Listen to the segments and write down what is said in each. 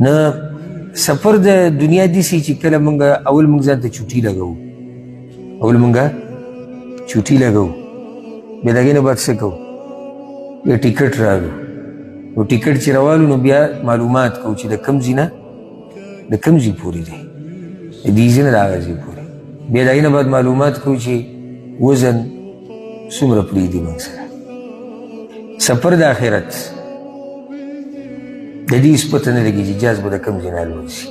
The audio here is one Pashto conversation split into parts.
نه سفر د دنیا داسې چې کله موږ اول موږ ځان ته چوټي لګوو بیا د هغې نه بعد څه کوو بیا ټیکټ راوړو نو ټیکټ چې راوالو نو بیا معلومات کوو چې د کوم ځای نه د کوم ځای پورې دی د دې ځای نه د هغه ځای پورې بیا د هغې نه بعد معلومات کوو چې وزن څومره پرېږدي موږ سره سفر د آخرت د دې هېڅ پته نه لګي چې جهاز به د کوم ځای نه الوت شي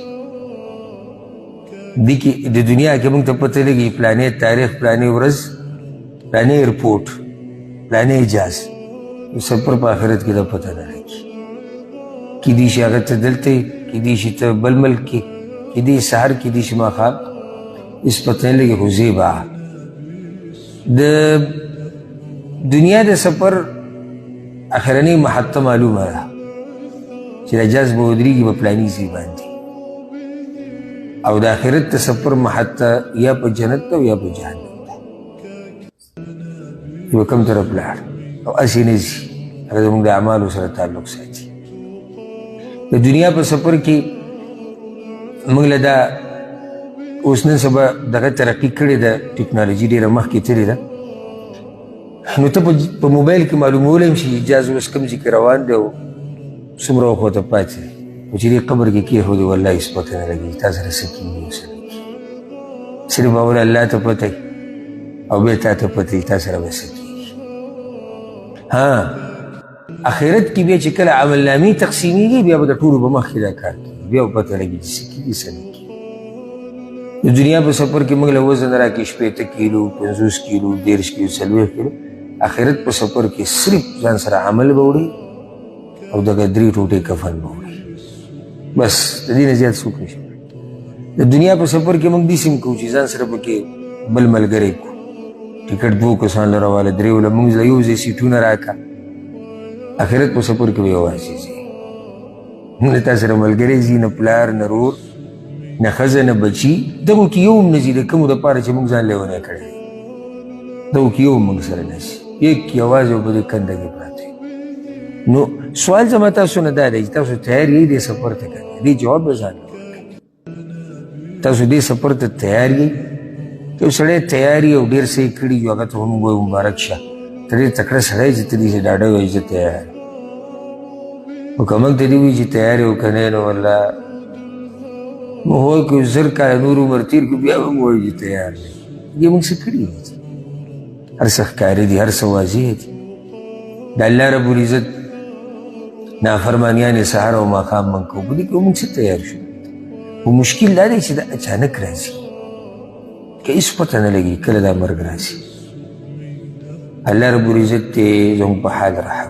دې کې د دنیا کې موږ ته پته لګي پلانې تاریخ پلانې ورځ پلانې ایرپورټ پلانې جهاز سفر په آخرت کې دا پته نه لګي کیدای شي هغه ته دلته کیدای شي ته بل ملک کې کیدای سهار کیدای شي ماښام هېڅ پته نه لګي خو زیبا د دنیا د سفر اخرنۍ محطه معلومه ده چې د جهاز به ودرېږي په فلاني ځای باندې او د آخرت د سفر محطه یا په جنت ده او یا په جهنم ده چې به کوم طرف لاړ او هسې نه ځي هغه زموږ د اعمالو سره تعلق ساتي د دنیا په سفر کې موږ له دا اوس نن سبا دغه ترقي کړې ده ټکنالوژي ډېره مخکې تللې ده نو ته په موبایل کې معلومولی هم شي جهاز اوس کوم ځای کې روان دی او څومره وخت ورته پاتې دی خو چې دې قبر کې کېښودې والله هېڅ پته نه لګېږي تا سره څه کېږي او څه نه کېږي صرف اول الله ته پته وي او بیا تا ته پته وي تا سره به څه کېږي ها آخرت کې بیا چې کله عملنامې تقسیمېږي بیا به د ټولو په مخکې دا کار کېږي بیا به پته لګي چې څه کېږي څه نه کېږي د دنیا په سفر کې موږ له وزن راکړي 50 کیلو 50 کیلو 30 کیلو 40 کیلو آخرت په سفر کې صرف ځان سره عمل به وړي او دغه 3 ټوټې کفن به وړي بس د دې نه زیات څوک نشي د دنیا په سفر کې موږ داسې هم کوو چې ځان سره پکې بل ملګری کړو ټیکټ 2 کسان له راواله 3 له موږ له یو ځای سیټونه راکړه آخرت په سفر کې به یوازې ځي نه تا سره ملګری ځي نه پلار نه رور نه ښځه نه بچي دغو کې یو هم نه ځي د کومو دپاره چې موږ ځان لیونی کړی دی دغو کې یو هم موږ سره نه ځي یک یوازې به په دې کنده کې پراته نو سوال زما تاسو نه دا دی چې تاسو تیار یې دې سفر ته که نه دې جواب به ځان تاسو دې سفر ته تیار یې یو سړی تیار یې او ډېر څه یې کړي یو هغه ته هم وایو مبارک شه ته ډېر تکړه سړی چې ته دې ډاډه وایي زه تیار خو که موږ ته دې وایي چې تیار یې او که نه نو والله موږ وایو که 1000 کاله نور عمر تېر کړو بیا به موږ وایو چې تیار دی دې موږ څه کړي دي هر څه ښکاري دي هر څه واضح دي د الله رب العزت نافرمانیانې سهار او ماښام موږ کوو په دې کې موږ څه تیار شو خو مشکل دا دی چې دا اچانک راځي که هېڅ پته نه لګي کله دا مرګ راځي الله رب العزت دې زموږ په حال رحم